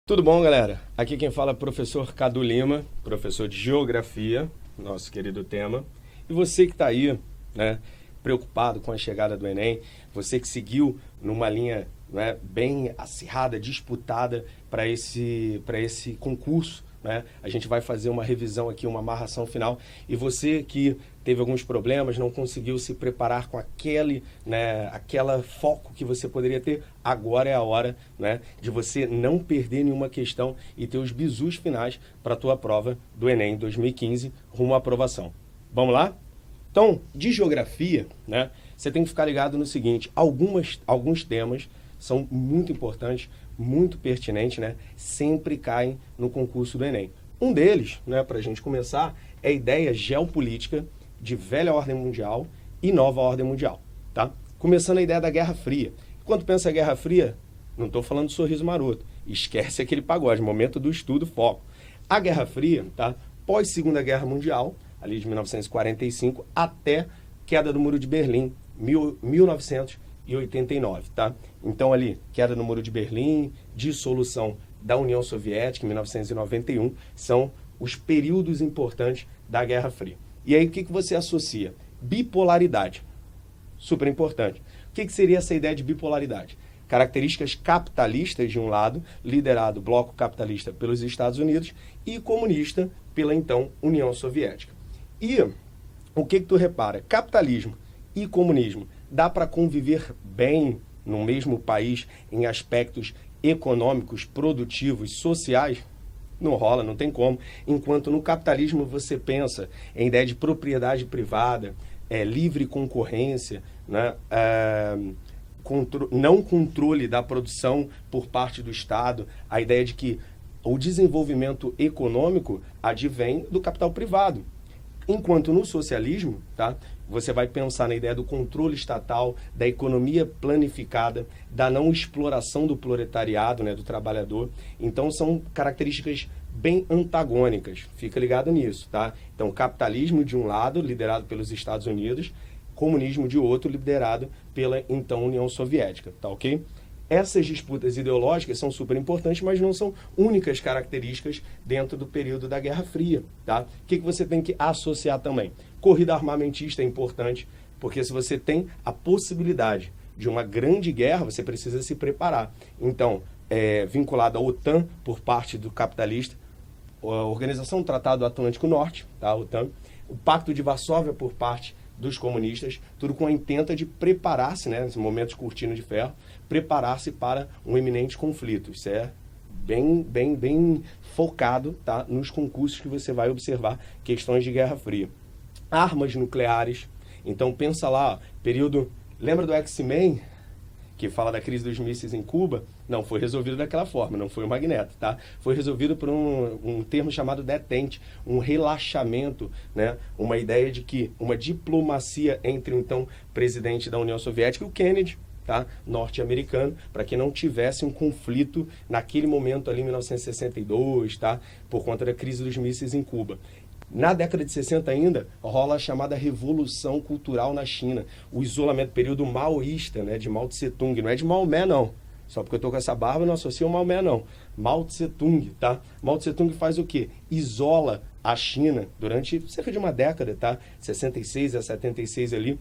Tudo bom, galera? Aqui quem fala é o professor Cadu Lima, professor de Geografia, nosso querido tema. E você que está aí, né, preocupado com a chegada do Enem, você que seguiu numa linha, né, bem acirrada, disputada para esse concurso, né? A gente vai fazer uma revisão aqui, uma amarração final. E você que teve alguns problemas, não conseguiu se preparar com aquela foco que você poderia ter, agora é a hora, né, de você não perder nenhuma questão e ter os bizus finais para a tua prova do Enem 2015 rumo à aprovação. Vamos lá? Então, de geografia, né, você tem que ficar ligado no seguinte: alguns temas são muito importantes, muito pertinentes, né, sempre caem no concurso do Enem. Um deles, né, para a gente começar, é a ideia geopolítica de velha ordem mundial e nova ordem mundial, tá? Começando a ideia da Guerra Fria. Quando pensa em Guerra Fria, não estou falando de sorriso maroto, esquece aquele pagode, momento do estudo, foco. A Guerra Fria, tá? Pós Segunda Guerra Mundial, ali de 1945 até queda do Muro de Berlim, 1989, tá? Então ali, queda do Muro de Berlim, dissolução da União Soviética em 1991, são os períodos importantes da Guerra Fria. E aí o que você associa? Bipolaridade, super importante. O que seria essa ideia de bipolaridade? Características capitalistas de um lado, liderado bloco capitalista pelos Estados Unidos, e comunista pela então União Soviética. E o que tu repara? Capitalismo e comunismo dá para conviver bem no mesmo país em aspectos econômicos, produtivos, sociais? Não rola, não tem como. Enquanto no capitalismo você pensa em ideia de propriedade privada, livre concorrência, né? Não controle da produção por parte do Estado, a ideia de que o desenvolvimento econômico advém do capital privado. Enquanto no socialismo, tá, você vai pensar na ideia do controle estatal, da economia planificada, da não exploração do proletariado, né, do trabalhador. Então são características bem antagônicas, fica ligado nisso, tá? Então capitalismo de um lado, liderado pelos Estados Unidos, comunismo de outro, liderado pela então União Soviética, tá ok? Essas disputas ideológicas são super importantes, mas não são únicas características dentro do período da Guerra Fria, tá? O que você tem que associar também? Corrida armamentista é importante, porque se você tem a possibilidade de uma grande guerra, você precisa se preparar. Então, vinculado à OTAN por parte do capitalista, a Organização do Tratado Atlântico Norte, tá? A OTAN, o Pacto de Varsóvia por parte dos comunistas, tudo com a intenta de preparar-se, né, nesse momento de cortina de ferro, preparar-se para um iminente conflito. Isso é bem focado, tá, nos concursos que você vai observar questões de Guerra Fria. Armas nucleares. Então pensa lá, período... Lembra do X-Men, que fala da crise dos mísseis em Cuba? Não, foi resolvido daquela forma, não foi o Magneto, tá? Foi resolvido por um termo chamado detente, um relaxamento, né? Uma ideia de que uma diplomacia entre o então presidente da União Soviética e o Kennedy, tá, norte-americano, para que não tivesse um conflito naquele momento ali em 1962, tá, por conta da crise dos mísseis em Cuba. Na década de 60 ainda, rola a chamada Revolução Cultural na China, o isolamento, período maoísta, né, de Mao Tse-tung, não é de Maomé não, só porque eu tô com essa barba eu não associo o Maomé não, Mao Tse-tung, tá? Mao Tse-tung faz o quê? Isola a China durante cerca de uma década, tá? 66 a 76 ali,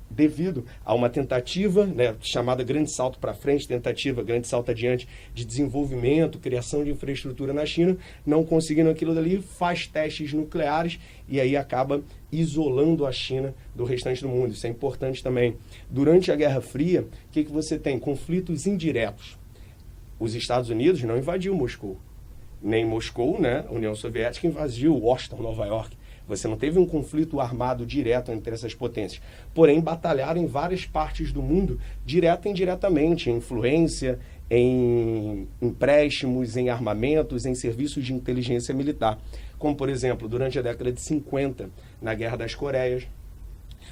devido a uma tentativa, né, chamada Grande Salto para Frente, tentativa Grande Salto Adiante de desenvolvimento, criação de infraestrutura na China, não conseguindo aquilo dali, faz testes nucleares e aí acaba isolando a China do restante do mundo. Isso é importante também. Durante a Guerra Fria, o que você tem? Conflitos indiretos. Os Estados Unidos não invadiu Moscou. Nem Moscou, né, a União Soviética invadiu Washington, Nova York. Você não teve um conflito armado direto entre essas potências. Porém, batalharam em várias partes do mundo, direta e indiretamente, em influência, em empréstimos, em armamentos, em serviços de inteligência militar. Como, por exemplo, durante a década de 50, na Guerra das Coreias,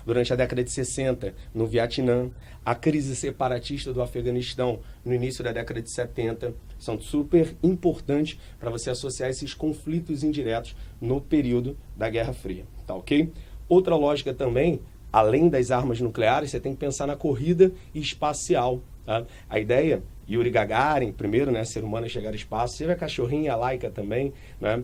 durante a década de 60, no Vietnã, a crise separatista do Afeganistão, no início da década de 70, são super importantes para você associar esses conflitos indiretos no período da Guerra Fria, tá ok? Outra lógica também, além das armas nucleares, você tem que pensar na corrida espacial, tá? A ideia Yuri Gagarin, primeiro, né, ser humano a chegar ao espaço. Teve a cachorrinha Laika também, né?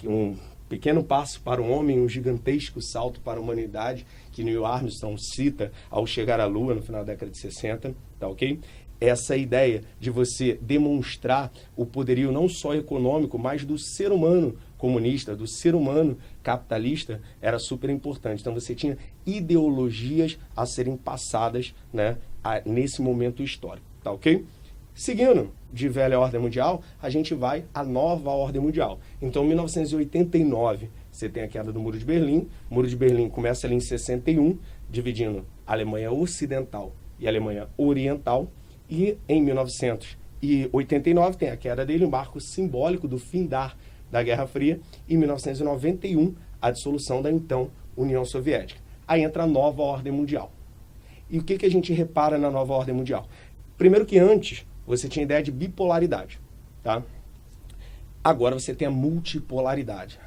Um pequeno passo para o homem, um gigantesco salto para a humanidade, que Neil Armstrong cita ao chegar à Lua no final da década de 60, tá ok? Essa ideia de você demonstrar o poderio não só econômico, mas do ser humano comunista, do ser humano capitalista, era super importante. Então você tinha ideologias a serem passadas, né, nesse momento histórico, tá ok? Seguindo de velha ordem mundial, a gente vai à nova ordem mundial. Então, em 1989, você tem a queda do Muro de Berlim. O Muro de Berlim começa ali em 61, dividindo a Alemanha Ocidental e a Alemanha Oriental. E em 1989 tem a queda dele, um marco simbólico do fim da Guerra Fria. E em 1991, a dissolução da então União Soviética. Aí entra a nova ordem mundial. E o que a gente repara na nova ordem mundial? Primeiro que antes, você tinha ideia de bipolaridade, tá? Agora você tem a multipolaridade.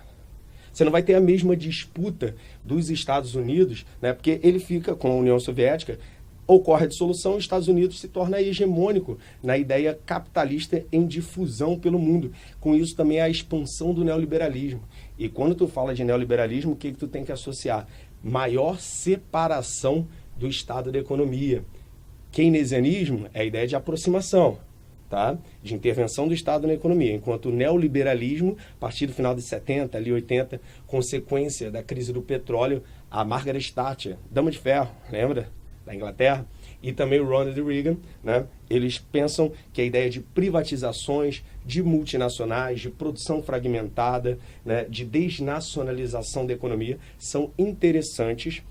Você não vai ter a mesma disputa dos Estados Unidos, né? Porque ele fica com a União Soviética, ocorre a dissolução, os Estados Unidos se torna hegemônico na ideia capitalista em difusão pelo mundo. Com isso também a expansão do neoliberalismo. E quando tu fala de neoliberalismo, o que tu tem que associar? Maior separação do Estado da economia. Keynesianismo é a ideia de aproximação, tá? De intervenção do Estado na economia, enquanto o neoliberalismo, a partir do final de 70, ali 80, consequência da crise do petróleo, a Margaret Thatcher, Dama de Ferro, lembra? Da Inglaterra, e também o Ronald Reagan, né? Eles pensam que a ideia de privatizações, de multinacionais, de produção fragmentada, né? De desnacionalização da economia, são interessantes.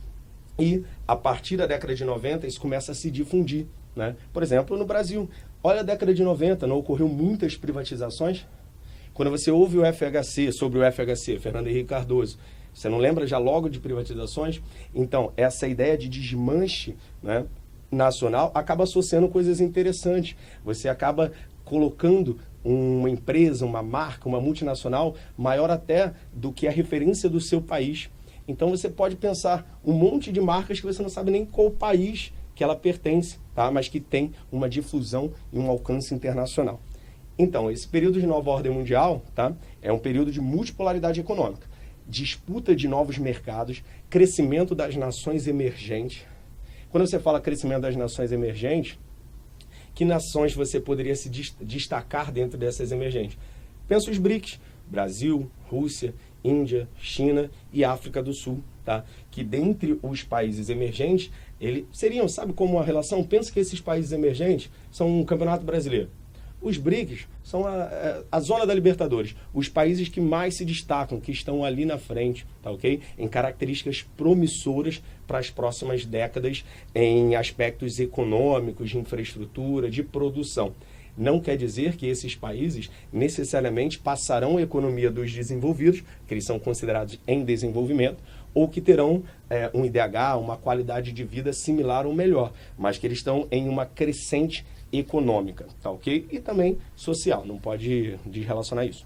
E, a partir da década de 90, isso começa a se difundir, né? Por exemplo, no Brasil, olha a década de 90, não ocorreu muitas privatizações? Quando você ouve o FHC, sobre o FHC, Fernando Henrique Cardoso, você não lembra já logo de privatizações? Então, essa ideia de desmanche, né, nacional acaba associando coisas interessantes. Você acaba colocando uma empresa, uma marca, uma multinacional maior até do que a referência do seu país. Então você pode pensar um monte de marcas que você não sabe nem qual país que ela pertence, tá? Mas que tem uma difusão e um alcance internacional. Então, esse período de nova ordem mundial, tá? É um período de multipolaridade econômica, disputa de novos mercados, crescimento das nações emergentes. Quando você fala crescimento das nações emergentes, que nações você poderia se destacar dentro dessas emergentes? Pensa os BRICS, Brasil, Rússia, Índia, China e África do Sul, tá? Que dentre os países emergentes, eles seriam, sabe como a relação? Pensa que esses países emergentes são um campeonato brasileiro. Os BRICS são a zona da Libertadores, os países que mais se destacam, que estão ali na frente, tá ok? Em características promissoras para as próximas décadas, em aspectos econômicos, de infraestrutura, de produção. Não quer dizer que esses países necessariamente passarão a economia dos desenvolvidos, que eles são considerados em desenvolvimento, ou que terão um IDH, uma qualidade de vida similar ou melhor, mas que eles estão em uma crescente econômica, tá ok? E também social, não pode desrelacionar isso.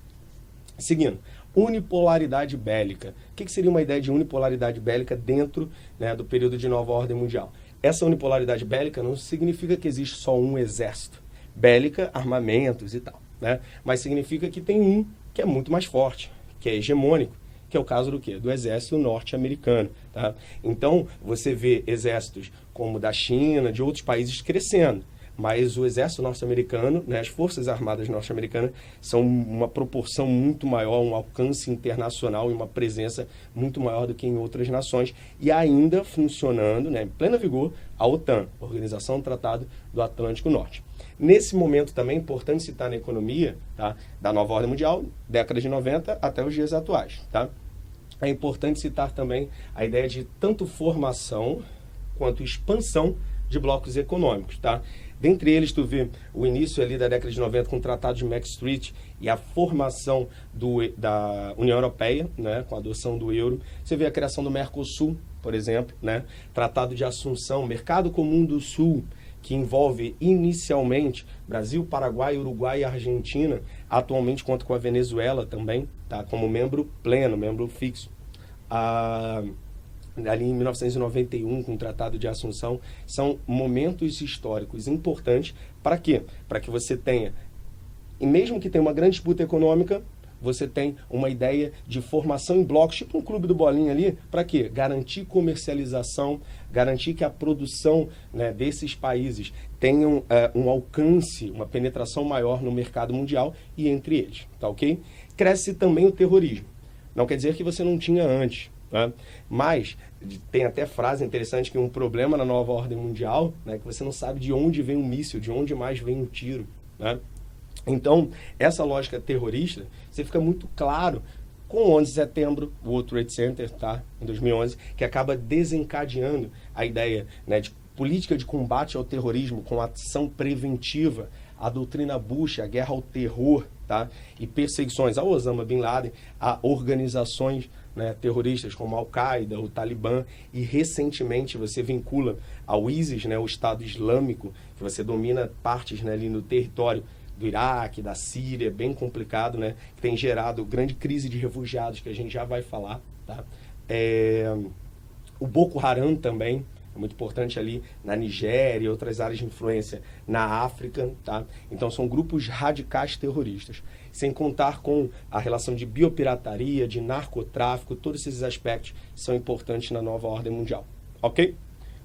Seguindo, unipolaridade bélica. O que seria uma ideia de unipolaridade bélica dentro, né, do período de nova ordem mundial? Essa unipolaridade bélica não significa que existe só um exército. Bélica, armamentos e tal, né? Mas significa que tem um que é muito mais forte, que é hegemônico, que é o caso do quê? Do exército norte-americano, tá? Então, você vê exércitos como o da China, de outros países crescendo, mas o exército norte-americano, né, as forças armadas norte-americanas são uma proporção muito maior, um alcance internacional e uma presença muito maior do que em outras nações, e ainda funcionando, né, em pleno vigor, a OTAN, Organização do Tratado do Atlântico Norte. Nesse momento também é importante citar na economia, tá, da nova ordem mundial, década de 90 até os dias atuais. Tá? É importante citar também a ideia de tanto formação quanto expansão de blocos econômicos. Tá? Dentre eles, tu vê o início ali da década de 90 com o Tratado de Maastricht e a formação da União Europeia, né, com a adoção do euro. Você vê a criação do Mercosul, por exemplo, né, Tratado de Assunção, Mercado Comum do Sul, que envolve inicialmente Brasil, Paraguai, Uruguai e Argentina, atualmente conta com a Venezuela também, tá, como membro pleno, membro fixo. ali em 1991, com o Tratado de Assunção, são momentos históricos importantes. Para quê? Para que você tenha, e mesmo que tenha uma grande disputa econômica, você tem uma ideia de formação em blocos, tipo um clube do Bolinha ali, para quê? Garantir comercialização, garantir que a produção, né, desses países tenham um alcance, uma penetração maior no mercado mundial e entre eles, tá ok? Cresce também o terrorismo. Não quer dizer que você não tinha antes, né? Mas tem até frase interessante que um problema na nova ordem mundial, né, que você não sabe de onde vem um míssil, de onde mais vem um tiro, né? Então, essa lógica terrorista, você fica muito claro com o 11 de setembro, o World Trade Center, tá, em 2011, que acaba desencadeando a ideia, né, de política de combate ao terrorismo com ação preventiva, a doutrina Bush, a guerra ao terror, tá, e perseguições ao Osama Bin Laden, a organizações, né, terroristas como a Al-Qaeda, o Talibã, e recentemente você vincula ao ISIS, né, o Estado Islâmico, que você domina partes, né, ali no território do Iraque, da Síria, bem complicado, né? Que tem gerado grande crise de refugiados, que a gente já vai falar, tá? O Boko Haram também é muito importante ali na Nigéria e outras áreas de influência na África, tá? Então são grupos radicais terroristas, sem contar com a relação de biopirataria, de narcotráfico, todos esses aspectos são importantes na nova ordem mundial, ok?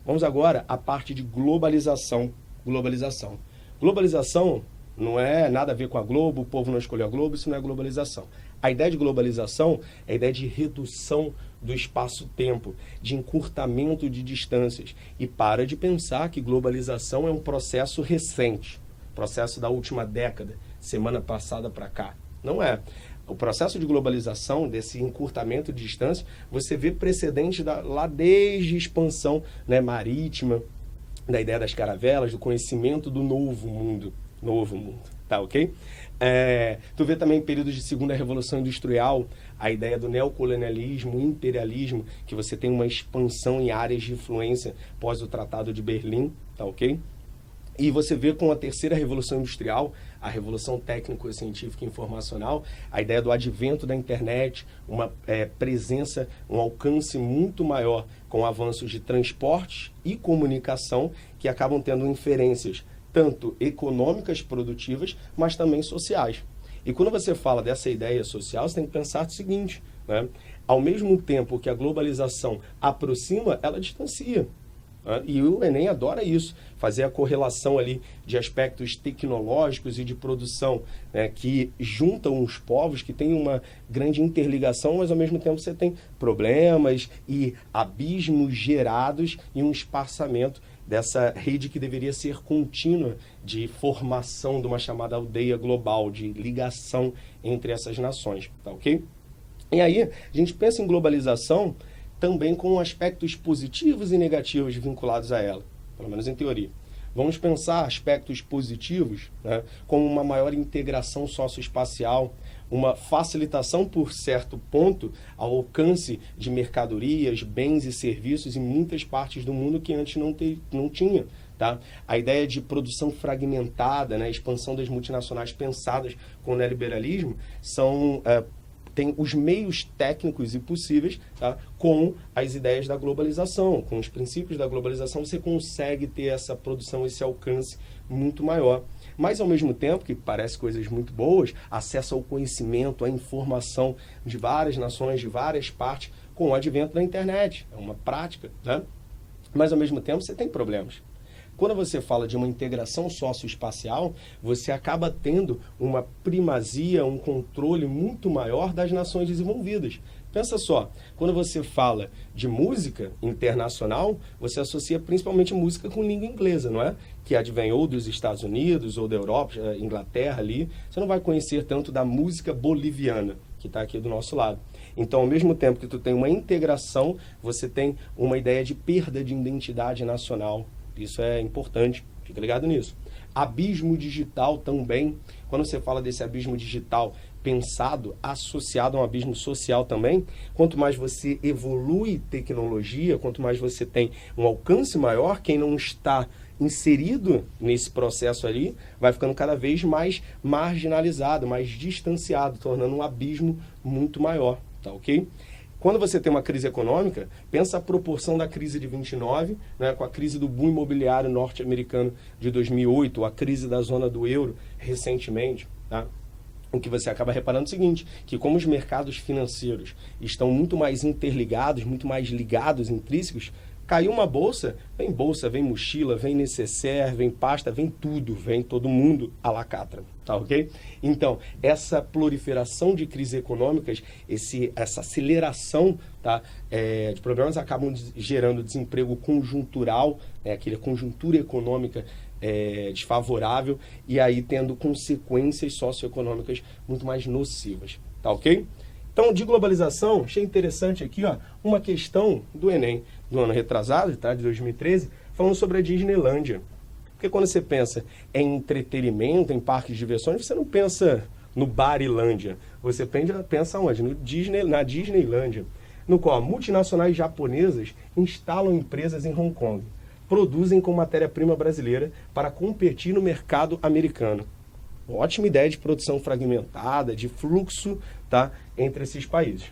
Vamos agora à parte de globalização. Globalização não é nada a ver com a Globo, o povo não escolheu a Globo, isso não é globalização. A ideia de globalização é a ideia de redução do espaço-tempo, de encurtamento de distâncias. E para de pensar que globalização é um processo recente, processo da última década, semana passada para cá. Não é. O processo de globalização, desse encurtamento de distância, você vê precedentes lá desde a expansão, né, marítima, da ideia das caravelas, do conhecimento do novo mundo, tá ok? Tu vê também períodos de segunda revolução industrial, a ideia do neocolonialismo, imperialismo, que você tem uma expansão em áreas de influência pós o Tratado de Berlim, tá ok? E você vê com a terceira revolução industrial, a revolução técnico-científica e informacional, a ideia do advento da internet, uma presença, um alcance muito maior com avanços de transportes e comunicação que acabam tendo inferências tanto econômicas, produtivas, mas também sociais. E quando você fala dessa ideia social, você tem que pensar o seguinte, né? Ao mesmo tempo que a globalização aproxima, ela distancia. Né? E o Enem adora isso, fazer a correlação ali de aspectos tecnológicos e de produção, né, que juntam os povos, que têm uma grande interligação, mas ao mesmo tempo você tem problemas e abismos gerados em um espaçamento dessa rede que deveria ser contínua de formação de uma chamada aldeia global, de ligação entre essas nações, tá ok? E aí, a gente pensa em globalização também com aspectos positivos e negativos vinculados a ela, pelo menos em teoria. Vamos pensar aspectos positivos, né, como uma maior integração socioespacial, uma facilitação, por certo ponto, ao alcance de mercadorias, bens e serviços em muitas partes do mundo que antes não tinha. Tá? A ideia de produção fragmentada, né, a expansão das multinacionais pensadas com o neoliberalismo, tem os meios técnicos e possíveis, tá, com as ideias da globalização, com os princípios da globalização, você consegue ter essa produção, esse alcance muito maior. Mas, ao mesmo tempo, que parece coisas muito boas, acesso ao conhecimento, à informação de várias nações, de várias partes, com o advento da internet. É uma prática, né? Mas, ao mesmo tempo, você tem problemas. Quando você fala de uma integração socioespacial, você acaba tendo uma primazia, um controle muito maior das nações desenvolvidas. Pensa só, quando você fala de música internacional, você associa principalmente música com língua inglesa, não é? Que advém ou dos Estados Unidos ou da Europa, Inglaterra ali. Você não vai conhecer tanto da música boliviana, que está aqui do nosso lado. Então, ao mesmo tempo que tu tem uma integração, você tem uma ideia de perda de identidade nacional. Isso é importante, fica ligado nisso. Abismo digital também. Quando você fala desse abismo digital pensado, associado a um abismo social também, quanto mais você evolui tecnologia, quanto mais você tem um alcance maior, quem não está inserido nesse processo ali, vai ficando cada vez mais marginalizado, mais distanciado, tornando um abismo muito maior, tá ok? Quando você tem uma crise econômica, pensa a proporção da crise de 29, né, com a crise do boom imobiliário norte-americano de 2008, a crise da zona do euro recentemente, tá? O que você acaba reparando é o seguinte, que como os mercados financeiros estão muito mais interligados, muito mais ligados, intrínsecos, caiu uma bolsa, vem mochila, vem necessaire, vem pasta, vem tudo, vem todo mundo à lacatra, tá ok? Então, essa proliferação de crises econômicas, essa aceleração, tá, de problemas acabam gerando desemprego conjuntural, aquela conjuntura econômica desfavorável e aí tendo consequências socioeconômicas muito mais nocivas, tá ok? Então, de globalização, achei interessante aqui, ó, uma questão do Enem do ano retrasado, tá, de 2013, falando sobre a Disneylândia. Porque quando você pensa em entretenimento, em parques de diversões, você não pensa no Barilândia. Você pensa onde? Na Disneylândia, no qual multinacionais japonesas instalam empresas em Hong Kong, produzem com matéria-prima brasileira para competir no mercado americano. Ótima ideia de produção fragmentada, de fluxo, tá, entre esses países.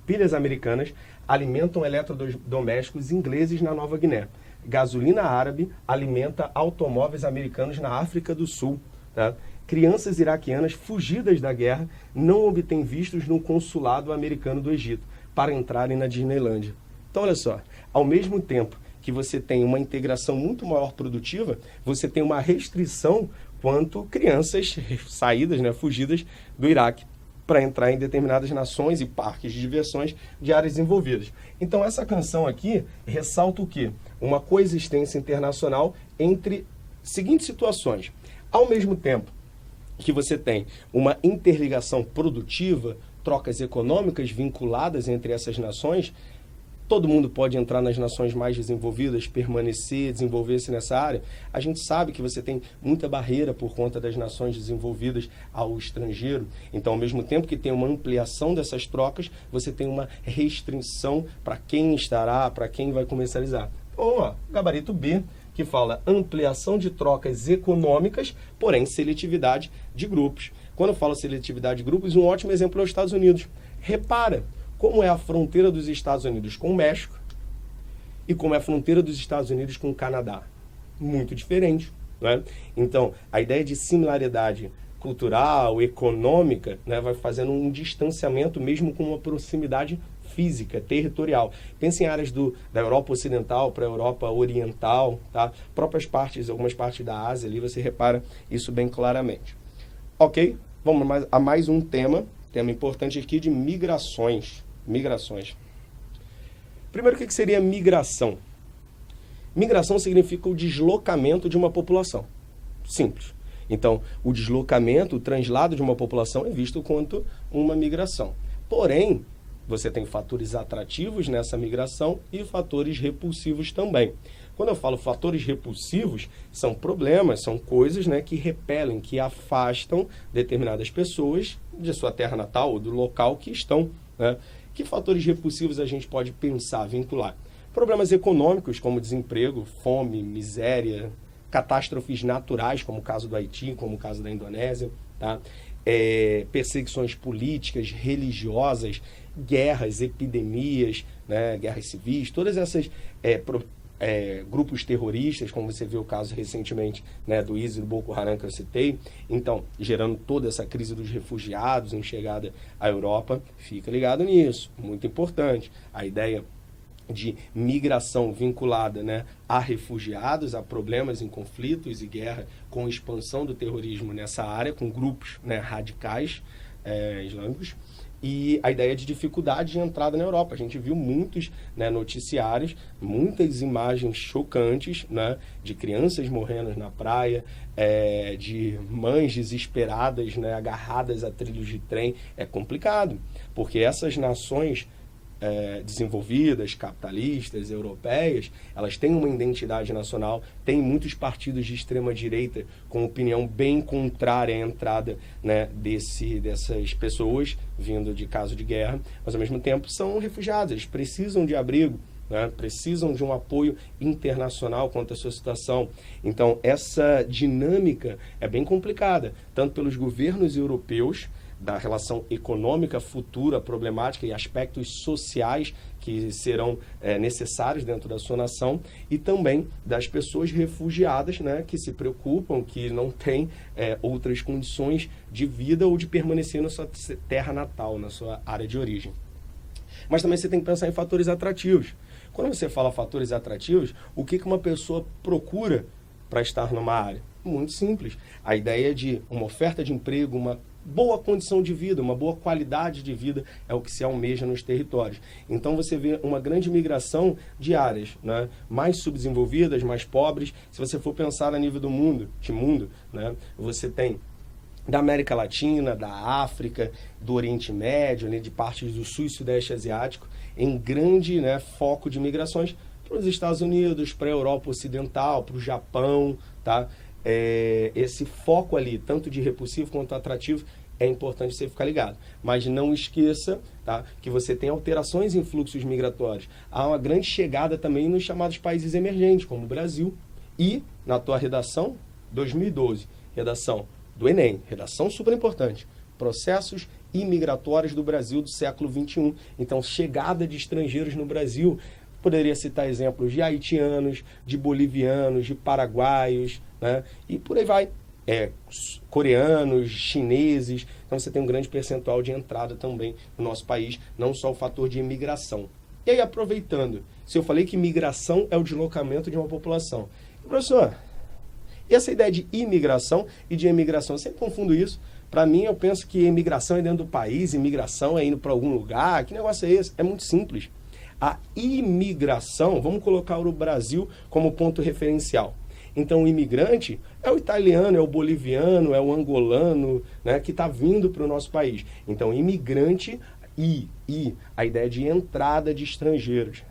Pilhas americanas alimentam eletrodomésticos ingleses na Nova Guiné. Gasolina árabe alimenta automóveis americanos na África do Sul. Tá? Crianças iraquianas fugidas da guerra não obtêm vistos no consulado americano do Egito para entrarem na Disneylândia. Então, olha só, ao mesmo tempo que você tem uma integração muito maior produtiva, você tem uma restrição quanto crianças saídas, né, fugidas do Iraque para entrar em determinadas nações e parques de diversões de áreas desenvolvidas. Então essa canção aqui ressalta o quê? Uma coexistência internacional entre seguintes situações. Ao mesmo tempo que você tem uma interligação produtiva, trocas econômicas vinculadas entre essas nações, todo mundo pode entrar nas nações mais desenvolvidas, permanecer, desenvolver-se nessa área. A gente sabe que você tem muita barreira por conta das nações desenvolvidas ao estrangeiro. Então, ao mesmo tempo que tem uma ampliação dessas trocas, você tem uma restrição para quem estará, para quem vai comercializar. Então, ó, gabarito B, que fala ampliação de trocas econômicas, porém seletividade de grupos. Quando eu falo seletividade de grupos, um ótimo exemplo é os Estados Unidos. Repara como é a fronteira dos Estados Unidos com o México e como é a fronteira dos Estados Unidos com o Canadá. Muito diferente, né? Então, a ideia de similaridade cultural, econômica, né, vai fazendo um distanciamento mesmo com uma proximidade física, territorial. Pense em áreas da Europa Ocidental para a Europa Oriental, tá? Algumas partes da Ásia ali, você repara isso bem claramente. Ok? Vamos a mais um tema importante aqui de migrações. Primeiro, o que seria migração? Migração significa o deslocamento de uma população. Simples. Então, o deslocamento, o translado de uma população é visto quanto uma migração. Porém, você tem fatores atrativos nessa migração e fatores repulsivos também. Quando eu falo fatores repulsivos, são problemas, são coisas, né, que repelem, que afastam determinadas pessoas de sua terra natal ou do local que estão, né? Que fatores repulsivos a gente pode pensar, vincular? Problemas econômicos, como desemprego, fome, miséria, catástrofes naturais, como o caso do Haiti, como o caso da Indonésia, tá? Perseguições políticas, religiosas, guerras, epidemias, né? Guerras civis, todas essas grupos terroristas, como você viu o caso recentemente, né, do ISIS e do Boko Haram que eu citei, então, gerando toda essa crise dos refugiados em chegada à Europa, fica ligado nisso, muito importante. A ideia de migração vinculada, né, a refugiados, a problemas em conflitos e guerra, com expansão do terrorismo nessa área, com grupos, né, radicais islâmicos, e a ideia de dificuldade de entrada na Europa. A gente viu muitos, né, noticiários, muitas imagens chocantes, né, de crianças morrendo na praia, de mães desesperadas, né, agarradas a trilhos de trem. É complicado, porque essas nações desenvolvidas, capitalistas, europeias, elas têm uma identidade nacional, têm muitos partidos de extrema-direita com opinião bem contrária à entrada, né, dessas pessoas vindo de caso de guerra, mas ao mesmo tempo são refugiados, eles precisam de abrigo, né, precisam de um apoio internacional quanto à sua situação. Então, essa dinâmica é bem complicada, tanto pelos governos europeus, da relação econômica futura, problemática e aspectos sociais que serão necessários dentro da sua nação, e também das pessoas refugiadas, né, que se preocupam, que não têm outras condições de vida ou de permanecer na sua terra natal, na sua área de origem. Mas também você tem que pensar em fatores atrativos. Quando você fala fatores atrativos, o que uma pessoa procura para estar numa área? Muito simples. A ideia de uma oferta de emprego, uma boa condição de vida, uma boa qualidade de vida é o que se almeja nos territórios. Então você vê uma grande migração de áreas, né, mais subdesenvolvidas, mais pobres. Se você for pensar a nível do mundo, né, você tem da América Latina, da África, do Oriente Médio, né, de partes do Sul e Sudeste Asiático, em grande, né, foco de migrações para os Estados Unidos, para a Europa Ocidental, para o Japão, tá? Esse foco ali, tanto de repulsivo quanto atrativo, é importante você ficar ligado. Mas não esqueça, tá, que você tem alterações em fluxos migratórios. Há uma grande chegada também nos chamados países emergentes, como o Brasil. E, na tua redação, 2012, redação do Enem, redação super importante, processos imigratórios do Brasil do século XXI. Então, chegada de estrangeiros no Brasil, poderia citar exemplos de haitianos, de bolivianos, de paraguaios, né? E por aí vai. Coreanos, chineses. Então você tem um grande percentual de entrada também no nosso país, não só o fator de imigração. E aí, aproveitando, se eu falei que migração é o deslocamento de uma população. Professor, e essa ideia de imigração e de emigração, eu sempre confundo isso. Para mim, eu penso que imigração é dentro do país, imigração é indo para algum lugar. Que negócio é esse? É muito simples. A imigração, vamos colocar o Brasil como ponto referencial. Então, o imigrante é o italiano, é o boliviano, é o angolano, né, que está vindo para o nosso país. Então, imigrante e a ideia de entrada de estrangeiros.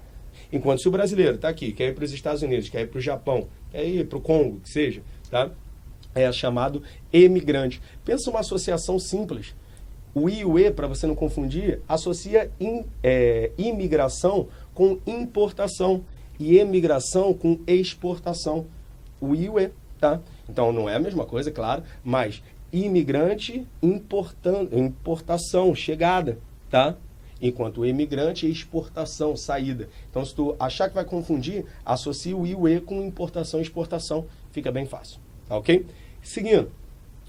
Enquanto se o brasileiro está aqui, quer ir para os Estados Unidos, quer ir para o Japão, quer ir para o Congo, que seja, tá? É chamado emigrante. Pensa uma associação simples. O I e o E, para você não confundir, associa imigração com importação e emigração com exportação. O I e o E, tá? Então, não é a mesma coisa, claro, mas imigrante, importação, chegada, tá? Enquanto o imigrante é exportação, saída. Então, se tu achar que vai confundir, associa o I e o E com importação e exportação. Fica bem fácil, tá ok? Seguindo.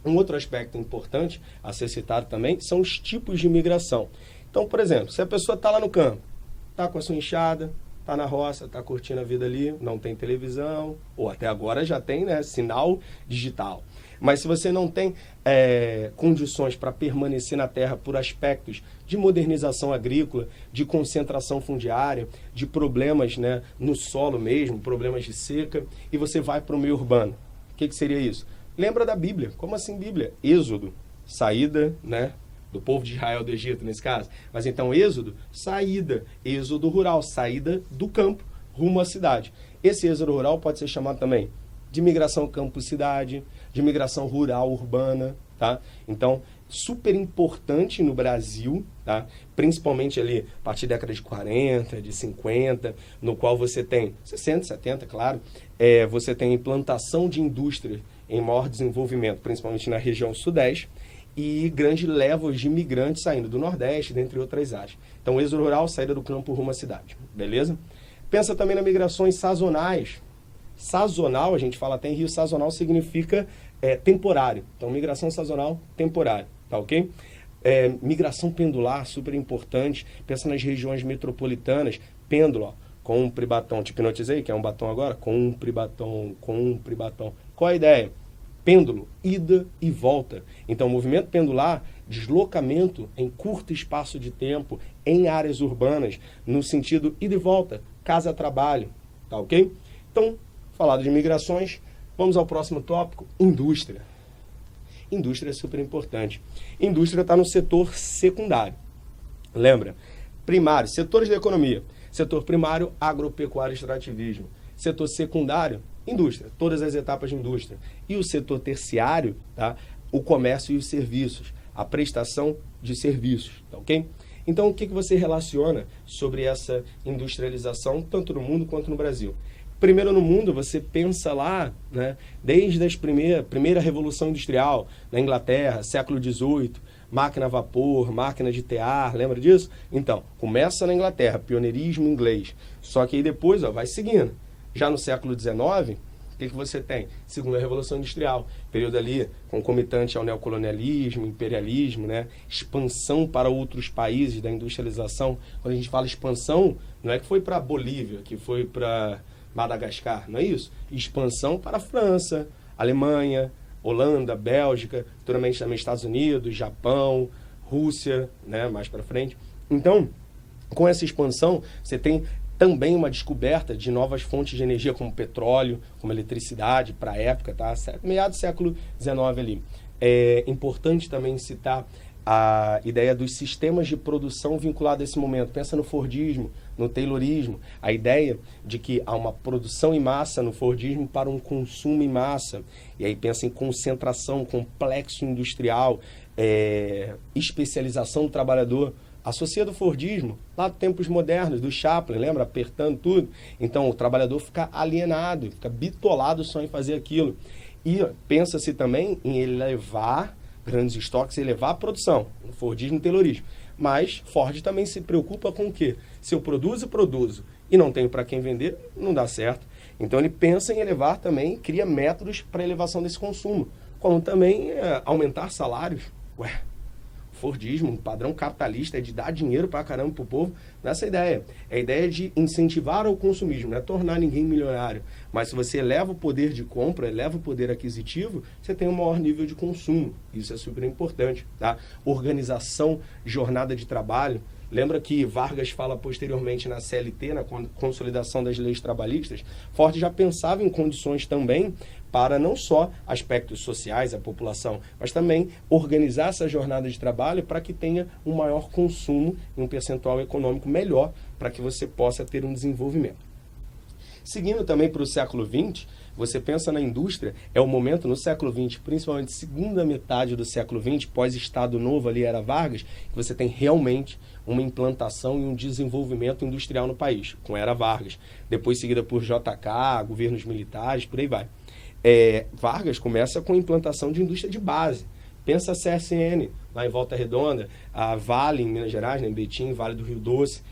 Um outro aspecto importante a ser citado também são os tipos de imigração. Então, por exemplo, se a pessoa está lá no campo, está com a sua enxada, está na roça, está curtindo a vida ali, não tem televisão, ou até agora já tem, né, sinal digital. Mas se você não tem condições para permanecer na terra por aspectos de modernização agrícola, de concentração fundiária, de problemas, né, no solo mesmo, problemas de seca, e você vai para o meio urbano, o que seria isso? Lembra da Bíblia. Como assim Bíblia? Êxodo, saída, né, do povo de Israel do Egito, nesse caso. Mas então êxodo, saída. Êxodo rural, saída do campo rumo à cidade. Esse êxodo rural pode ser chamado também de migração campo-cidade, de migração rural-urbana, tá? Então, super importante no Brasil, tá? Principalmente ali a partir da década de 40, de 50, no qual você tem 60, 70, claro, você tem implantação de indústria em maior desenvolvimento, principalmente na região sudeste, e grandes levas de imigrantes saindo do Nordeste, dentre outras áreas. Então, êxodo rural, saída do campo rumo à cidade, beleza? Pensa também nas migrações sazonais. Sazonal, a gente fala até em Rio, sazonal significa temporário. Então, migração sazonal, temporário, tá ok? Migração pendular, super importante. Pensa nas regiões metropolitanas, pêndulo, ó, compre batom. Te hipnotizei, quer um batom agora? Compre batom, compre batom. Qual a ideia? Pêndulo, ida e volta. Então, movimento pendular, deslocamento em curto espaço de tempo, em áreas urbanas, no sentido ida e volta, casa-trabalho, tá ok? Então, falado de migrações, vamos ao próximo tópico, indústria. Indústria é super importante. Indústria está no setor secundário. Lembra? Primário, setores da economia. Setor primário, agropecuário e extrativismo. Setor secundário, indústria, todas as etapas de indústria. E o setor terciário, tá? O comércio e os serviços, a prestação de serviços, tá ok? Então, o que você relaciona sobre essa industrialização, tanto no mundo quanto no Brasil? Primeiro no mundo, você pensa lá, né, desde a primeira Revolução Industrial, na Inglaterra, século XVIII, máquina a vapor, máquina de tear, lembra disso? Então, começa na Inglaterra, pioneirismo inglês. Só que aí depois vai seguindo. Já no século XIX, o que você tem? Segunda Revolução Industrial, período ali concomitante ao neocolonialismo, imperialismo, né? Expansão para outros países da industrialização. Quando a gente fala expansão, não é que foi para Bolívia, que foi para Madagascar, não é isso? Expansão para a França, Alemanha, Holanda, Bélgica, futuramente também Estados Unidos, Japão, Rússia, né? Mais para frente. Então, com essa expansão, você tem também uma descoberta de novas fontes de energia, como petróleo, como eletricidade, para a época, tá? Meados do século XIX ali. É importante também citar a ideia dos sistemas de produção vinculados a esse momento. Pensa no Fordismo, no Taylorismo, a ideia de que há uma produção em massa no Fordismo para um consumo em massa. E aí pensa em concentração, complexo industrial, especialização do trabalhador. Associa do Fordismo, lá dos tempos modernos, do Chaplin, lembra? Apertando tudo. Então, o trabalhador fica alienado, fica bitolado só em fazer aquilo. E pensa-se também em elevar grandes estoques, elevar a produção, o Fordismo e o Taylorismo. Mas Ford também se preocupa com o quê? Se eu produzo e não tenho para quem vender, não dá certo. Então, ele pensa em elevar também, cria métodos para elevação desse consumo, como também aumentar salários. Fordismo, um padrão capitalista, é de dar dinheiro pra caramba pro povo, nessa ideia. É a ideia de incentivar o consumismo, não é tornar ninguém milionário. Mas se você eleva o poder de compra, eleva o poder aquisitivo, você tem um maior nível de consumo. Isso é super importante, tá? Organização, jornada de trabalho. Lembra que Vargas fala posteriormente na CLT, na consolidação das leis trabalhistas? Ford já pensava em condições também para não só aspectos sociais, a população, mas também organizar essa jornada de trabalho para que tenha um maior consumo e um percentual econômico melhor para que você possa ter um desenvolvimento. Seguindo também para o século XX, você pensa na indústria, é o momento no século XX, principalmente segunda metade do século XX, pós-Estado Novo ali era Vargas, que você tem realmente uma implantação e um desenvolvimento industrial no país, com era Vargas. Depois seguida por JK, governos militares, por aí vai. Vargas começa com a implantação de indústria de base. Pensa a CSN, lá em Volta Redonda, a Vale, em Minas Gerais, em Betim, Vale do Rio Doce.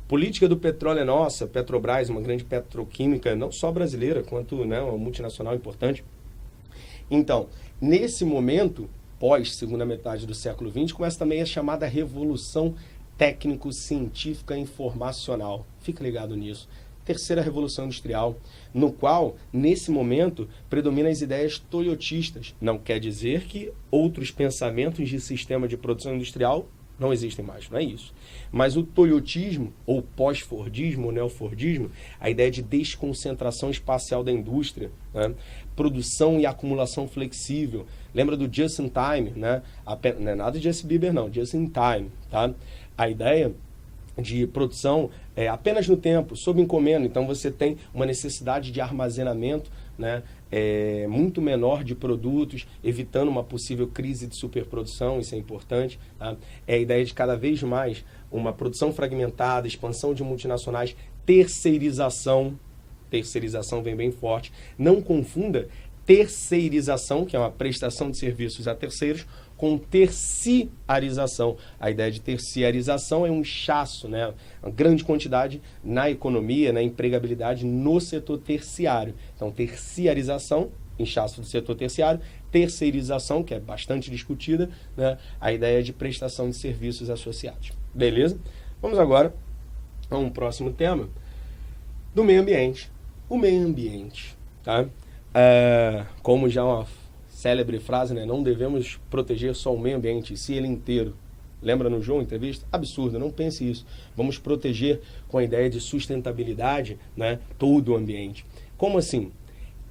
Política do petróleo é nossa, Petrobras, uma grande petroquímica, não só brasileira, quanto uma multinacional importante. Então, nesse momento, pós-segunda metade do século XX, começa também a chamada Revolução Técnico-Científica Informacional. Fica ligado nisso. Terceira Revolução Industrial, no qual, nesse momento, predominam as ideias toyotistas. Não quer dizer que outros pensamentos de sistema de produção industrial não existem mais, não é isso. Mas o toyotismo, ou pós-fordismo, ou neofordismo, a ideia de desconcentração espacial da indústria, né? Produção e acumulação flexível. Lembra do just in time, né? Não é nada de Justin Bieber, não, just in time, tá? A ideia de produção apenas no tempo, sob encomenda. Então você tem uma necessidade de armazenamento, né, muito menor de produtos, evitando uma possível crise de superprodução, isso é importante. Tá? É a ideia de cada vez mais uma produção fragmentada, expansão de multinacionais, terceirização vem bem forte. Não confunda terceirização, que é uma prestação de serviços a terceiros, com terciarização. A ideia de terciarização é um inchaço, né? Uma grande quantidade na economia, na empregabilidade no setor terciário. Então, terciarização, inchaço do setor terciário, terceirização, que é bastante discutida, né? A ideia de prestação de serviços associados. Beleza? Vamos agora a um próximo tema do meio ambiente. O meio ambiente, tá? Como já uma célebre frase, né? Não devemos proteger só o meio ambiente, se ele inteiro. Lembra no João, entrevista? Absurdo, não pense isso. Vamos proteger com a ideia de sustentabilidade, né, todo o ambiente. Como assim?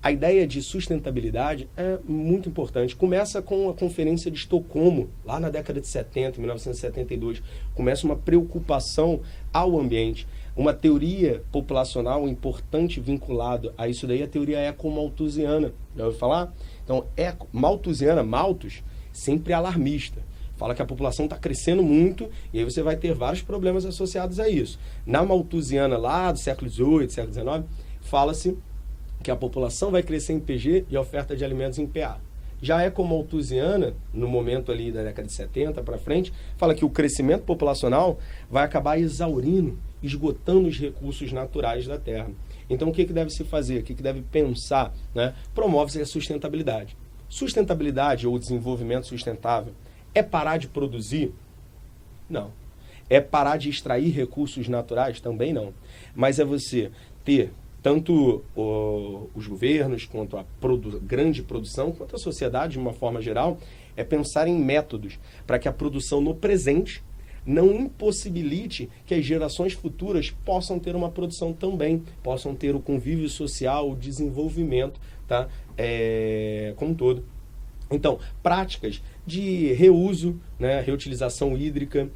A ideia de sustentabilidade é muito importante. Começa com a Conferência de Estocolmo, lá na década de 70, 1972. Começa uma preocupação ao ambiente. Uma teoria populacional importante vinculado a isso daí, a teoria eco-malthusiana. Já ouviu falar? Então, malthusiana, Malthus, sempre alarmista. Fala que a população está crescendo muito e aí você vai ter vários problemas associados a isso. Na malthusiana lá do século XVIII, século XIX, fala-se que a população vai crescer em PG e a oferta de alimentos em PA. Já Eco Malthusiana, no momento ali da década de 70 para frente, fala que o crescimento populacional vai acabar exaurindo, esgotando os recursos naturais da Terra. Então, o que deve se fazer? O que deve pensar? Né? Promove-se a sustentabilidade. Sustentabilidade ou desenvolvimento sustentável é parar de produzir? Não. É parar de extrair recursos naturais? Também não. Mas é você ter tanto os governos, quanto a grande produção, quanto a sociedade, de uma forma geral, é pensar em métodos para que a produção no presente não impossibilite que as gerações futuras possam ter uma produção também, possam ter o convívio social, o desenvolvimento, tá? Como um todo. Então, práticas de reuso, né? Reutilização hídrica,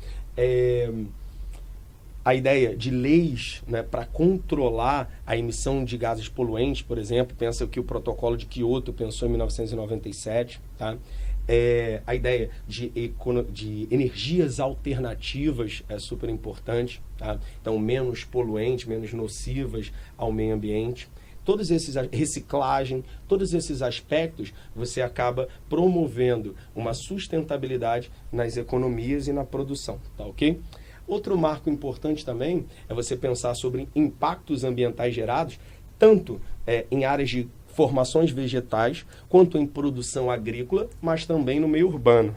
a ideia de leis, né, para controlar a emissão de gases poluentes, por exemplo, pensa que o protocolo de Kyoto pensou em 1997, tá? A ideia de energias alternativas é super importante, tá? Então, menos poluentes, menos nocivas ao meio ambiente. Todos esses, reciclagem, todos esses aspectos, você acaba promovendo uma sustentabilidade nas economias e na produção, tá ok? Outro marco importante também é você pensar sobre impactos ambientais gerados, tanto em áreas de formações vegetais, quanto em produção agrícola, mas também no meio urbano.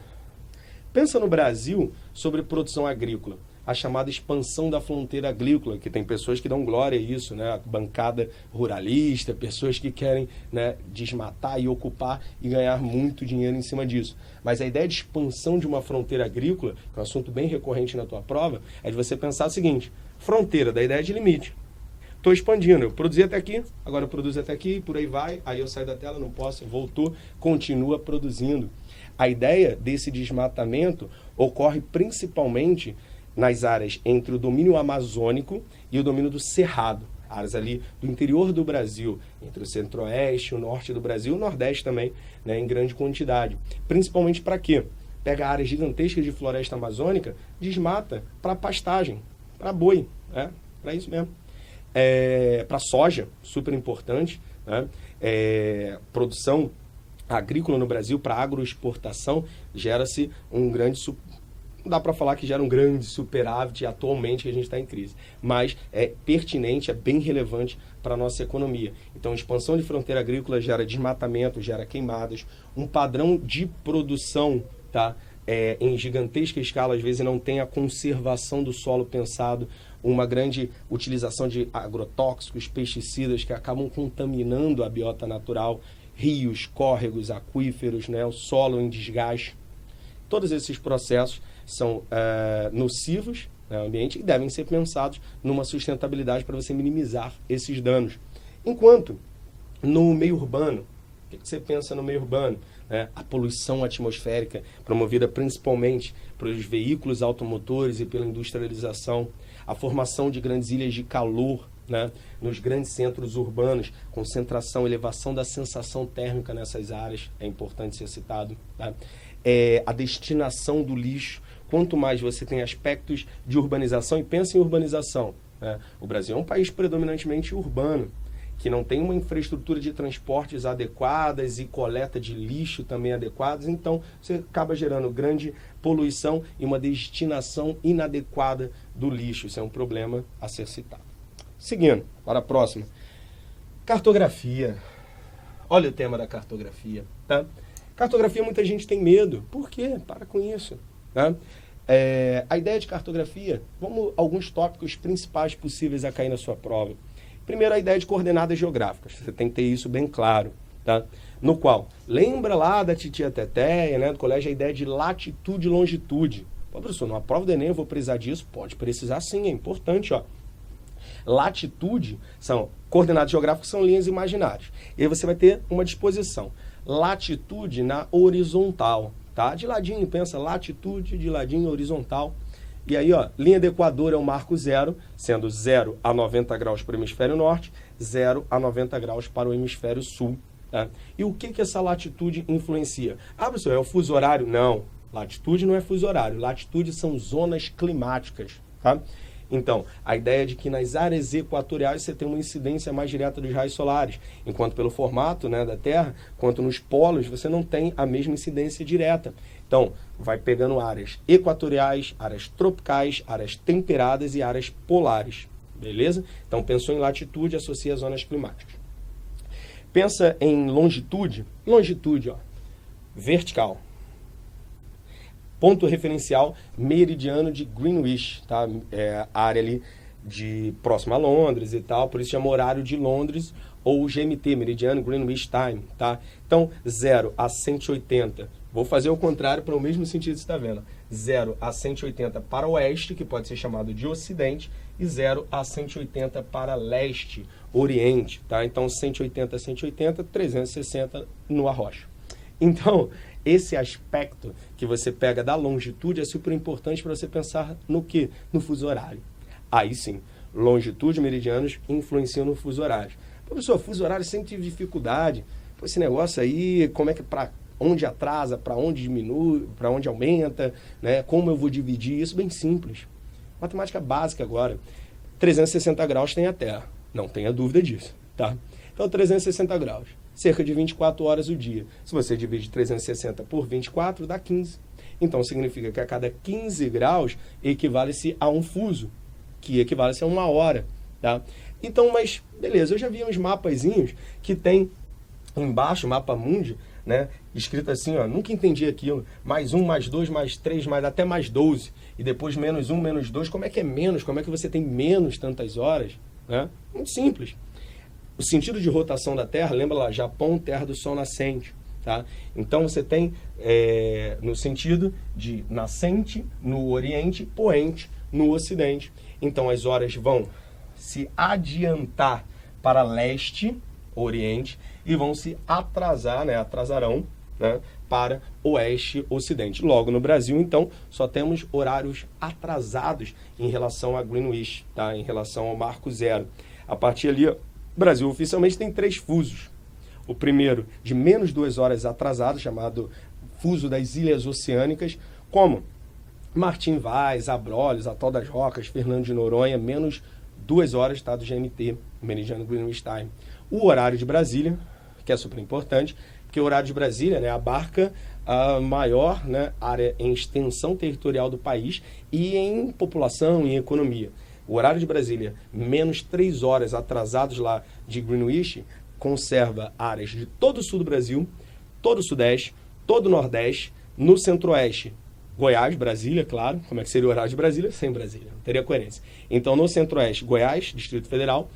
Pensa no Brasil sobre produção agrícola, a chamada expansão da fronteira agrícola, que tem pessoas que dão glória a isso, né? A bancada ruralista, pessoas que querem, né, desmatar e ocupar e ganhar muito dinheiro em cima disso. Mas a ideia de expansão de uma fronteira agrícola, que é um assunto bem recorrente na tua prova, é de você pensar o seguinte: fronteira, da ideia de limite. Estou expandindo, eu produzi até aqui, agora eu produzo até aqui, por aí vai, aí eu saio da tela, não posso, voltou, continua produzindo. A ideia desse desmatamento ocorre principalmente nas áreas entre o domínio amazônico e o domínio do cerrado, áreas ali do interior do Brasil, entre o centro-oeste, o norte do Brasil, o nordeste também, né, em grande quantidade. Principalmente para quê? Pega áreas gigantescas de floresta amazônica, desmata para pastagem, para boi, né? Para isso mesmo. Para soja, super importante, né? Produção agrícola no Brasil, para agroexportação, gera-se um grande não dá para falar que gera um grande superávit atualmente que a gente está em crise, mas é pertinente, é bem relevante para a nossa economia. Então, expansão de fronteira agrícola gera desmatamento, gera queimadas, um padrão de produção, tá? Em gigantesca escala, às vezes não tem a conservação do solo pensado, uma grande utilização de agrotóxicos, pesticidas que acabam contaminando a biota natural, rios, córregos, aquíferos, né? O solo em desgaste. Todos esses processos são nocivos, né, ao ambiente e devem ser pensados numa sustentabilidade para você minimizar esses danos. Enquanto no meio urbano, o que você pensa no meio urbano? A poluição atmosférica, promovida principalmente pelos veículos automotores e pela industrialização, a formação de grandes ilhas de calor, né, nos grandes centros urbanos, concentração, elevação da sensação térmica nessas áreas, é importante ser citado, tá? A destinação do lixo. Quanto mais você tem aspectos de urbanização, e pensa em urbanização, né? O Brasil é um país predominantemente urbano, que não tem uma infraestrutura de transportes adequadas e coleta de lixo também adequadas, então você acaba gerando grande poluição e uma destinação inadequada do lixo. Isso é um problema a ser citado. Seguindo, para a próxima. Cartografia. Olha o tema da cartografia, tá? Cartografia, muita gente tem medo. Por quê? Para com isso. Tá? A ideia de cartografia, vamos alguns tópicos principais possíveis a cair na sua prova. Primeiro, a ideia de coordenadas geográficas. Você tem que ter isso bem claro. Tá? No qual, lembra lá da titia Teteia, né, do colégio, a ideia de latitude e longitude. Pô, professor, numa prova do Enem eu vou precisar disso? Pode precisar sim, é importante. Ó. Latitude são coordenadas geográficas, são linhas imaginárias. E aí você vai ter uma disposição. Latitude na horizontal, tá? De ladinho, pensa latitude, de ladinho, horizontal. E aí, ó, linha do Equador é o marco zero, sendo 0 a 90 graus para o hemisfério norte, 0 a 90 graus para o hemisfério sul. Tá? E o que essa latitude influencia? Ah, professor, é o fuso horário? Não, latitude não é fuso horário. Latitude são zonas climáticas. Tá? Então, a ideia é de que nas áreas equatoriais você tem uma incidência mais direta dos raios solares, enquanto pelo formato, né, da Terra, quanto nos polos, você não tem a mesma incidência direta. Então, vai pegando áreas equatoriais, áreas tropicais, áreas temperadas e áreas polares, beleza? Então, pensou em latitude, associa as zonas climáticas. Pensa em longitude, ó, vertical. Ponto referencial meridiano de Greenwich, tá? É a área ali de próxima a Londres e tal, por isso chama horário de Londres ou GMT, meridiano Greenwich Time, tá? Então, 0 a 180. Vou fazer o contrário para o mesmo sentido que você está vendo. 0 a 180 para oeste, que pode ser chamado de ocidente, e 0 a 180 para leste, oriente, tá? Então, 180 a 180, 360 no arrocho. Então, esse aspecto que você pega da longitude é super importante para você pensar no quê? No fuso horário. Aí sim, longitude e meridianos influenciam no fuso horário. Professor, fuso horário sempre tive dificuldade. Pô, esse negócio aí, como é que para onde atrasa, para onde diminui, para onde aumenta, né? Como eu vou dividir isso? Bem simples. Matemática básica agora. 360 graus tem a Terra. Não tenha dúvida disso, tá? Então, 360 graus. Cerca de 24 horas o dia. Se você divide 360 por 24, dá 15. Então, significa que a cada 15 graus equivale-se a um fuso, que equivale-se a uma hora, tá? Então, mas, beleza, eu já vi uns mapazinhos que tem embaixo, mapa mundi, né? Escrito assim, ó, nunca entendi aquilo. Mais 1, mais 2, mais 3, mais até mais 12. E depois menos 1, menos 2. Como é que é menos? Como é que você tem menos tantas horas? Né? Muito simples. O sentido de rotação da Terra, lembra lá, Japão, terra do sol nascente. Tá? Então você tem no sentido de nascente no oriente, poente no ocidente. Então as horas vão se adiantar para leste, oriente, e vão se atrasar, né, atrasarão, né, para oeste, ocidente. Logo, no Brasil, então, só temos horários atrasados em relação a Greenwich, tá? Em relação ao marco zero. A partir ali, o Brasil oficialmente tem 3 fusos. O primeiro, de menos 2 horas atrasado, chamado fuso das Ilhas Oceânicas, como Martim Vaz, Abrolhos, Atol das Rocas, Fernando de Noronha, menos 2 horas, tá, do GMT, Meridiano Greenwich Time. O horário de Brasília, que é super importante, porque o horário de Brasília, né, abarca a maior, né, área em extensão territorial do país e em população e economia. O horário de Brasília, menos 3 horas atrasados lá de Greenwich, conserva áreas de todo o sul do Brasil, todo o sudeste, todo o nordeste, no centro-oeste, Goiás, Brasília, claro. Como é que seria o horário de Brasília? Sem Brasília, não teria coerência. Então, no centro-oeste, Goiás, Distrito Federal,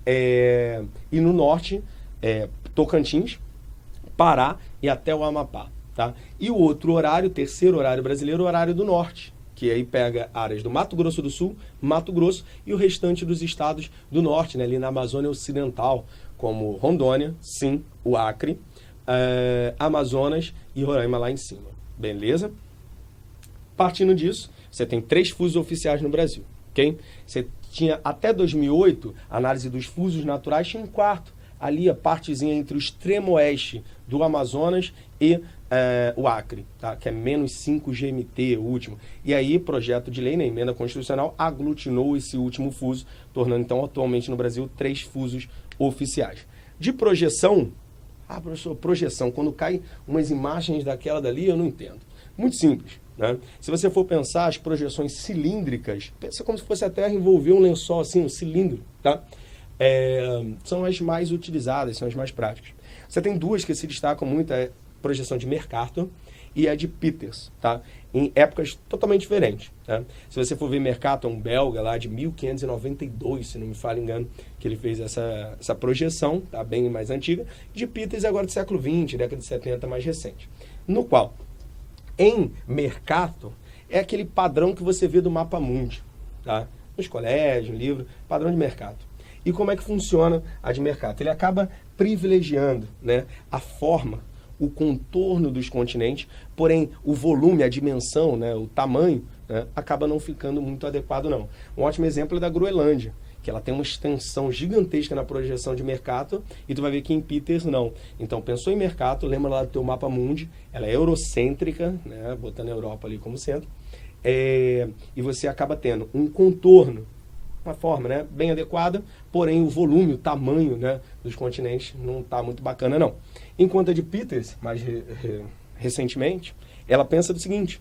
e no norte, Tocantins, Pará e até o Amapá. Tá? E o outro horário, o terceiro horário brasileiro, o horário do norte, que aí pega áreas do Mato Grosso do Sul, Mato Grosso e o restante dos estados do norte, né, ali na Amazônia Ocidental, como Rondônia, sim, o Acre, Amazonas e Roraima lá em cima. Beleza? Partindo disso, você tem 3 fusos oficiais no Brasil, ok? Você tinha, até 2008, a análise dos fusos naturais tinha um quarto, ali a partezinha entre o extremo oeste do Amazonas e o Acre, tá? Que é menos 5 GMT, o último. E aí, projeto de lei, na emenda constitucional, aglutinou esse último fuso, tornando, então, atualmente no Brasil, 3 fusos oficiais. De projeção, professor, projeção, quando cai umas imagens daquela dali, eu não entendo. Muito simples, né? Se você for pensar as projeções cilíndricas, pensa como se fosse a Terra envolver um lençol assim, um cilindro, tá? São as mais utilizadas, são as mais práticas. Você tem 2 que se destacam muito, a projeção de Mercator e a de Peters, tá? Em épocas totalmente diferentes, tá? Se você for ver Mercator, um belga lá de 1592, se não me falha engano, que ele fez essa projeção, tá? Bem mais antiga, de Peters agora do século XX, década de 70, mais recente. No qual, em Mercator, é aquele padrão que você vê do mapa mundi, tá? Nos colégios, no livro, padrão de Mercator. E como é que funciona a de Mercator? Ele acaba privilegiando, né, a forma, o contorno dos continentes, porém o volume, a dimensão, né, o tamanho, né, acaba não ficando muito adequado, não. Um ótimo exemplo é da Groenlândia, que ela tem uma extensão gigantesca na projeção de Mercator, e tu vai ver que em Peters não. Então, pensou em Mercator, lembra lá do teu mapa mundi, ela é eurocêntrica, né, botando a Europa ali como centro, e você acaba tendo um contorno uma forma, né, bem adequada, porém o volume, o tamanho, né, dos continentes não está muito bacana, não. Enquanto a de Peters, mais recentemente, ela pensa do seguinte: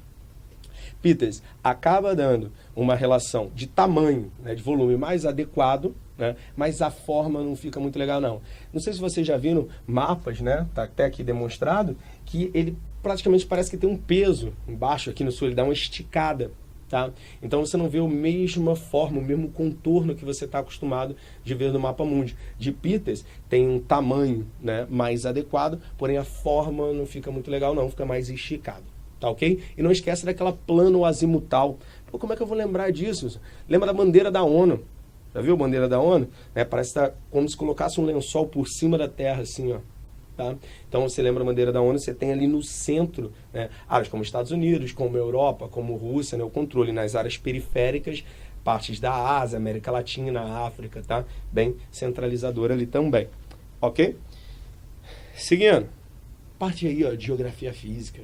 Peters acaba dando uma relação de tamanho, né, de volume mais adequado, né, mas a forma não fica muito legal, não. Não sei se vocês já viram mapas, né, tá até aqui demonstrado, que ele praticamente parece que tem um peso embaixo aqui no sul, ele dá uma esticada. Tá? Então você não vê a mesma forma, o mesmo contorno que você está acostumado de ver no mapa mundi. De Peters tem um tamanho, né, mais adequado, porém a forma não fica muito legal não, fica mais esticado. Tá, ok? E não esquece daquela plano azimutal. Pô, como é que eu vou lembrar disso? Lembra da bandeira da ONU? Já viu a bandeira da ONU? Parece que tá como se colocasse um lençol por cima da Terra, assim, ó. Tá? Então você lembra a bandeira da ONU, você tem ali no centro, né, áreas como Estados Unidos, como Europa, como Rússia, né, o controle nas áreas periféricas, partes da Ásia, América Latina, África, tá? Bem centralizadora ali também, ok? Seguindo, parte aí, ó, de geografia física,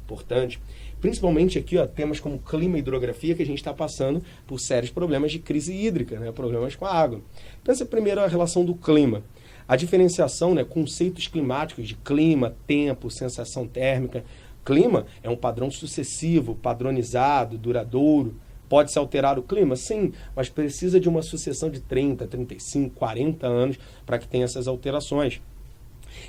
importante, principalmente aqui, ó, temas como clima e hidrografia, que a gente está passando por sérios problemas de crise hídrica, né, problemas com a água. Pensa primeiro a relação do clima. A diferenciação, né, conceitos climáticos de clima, tempo, sensação térmica. Clima é um padrão sucessivo, padronizado, duradouro. Pode-se alterar o clima? Sim, mas precisa de uma sucessão de 30, 35, 40 anos para que tenha essas alterações.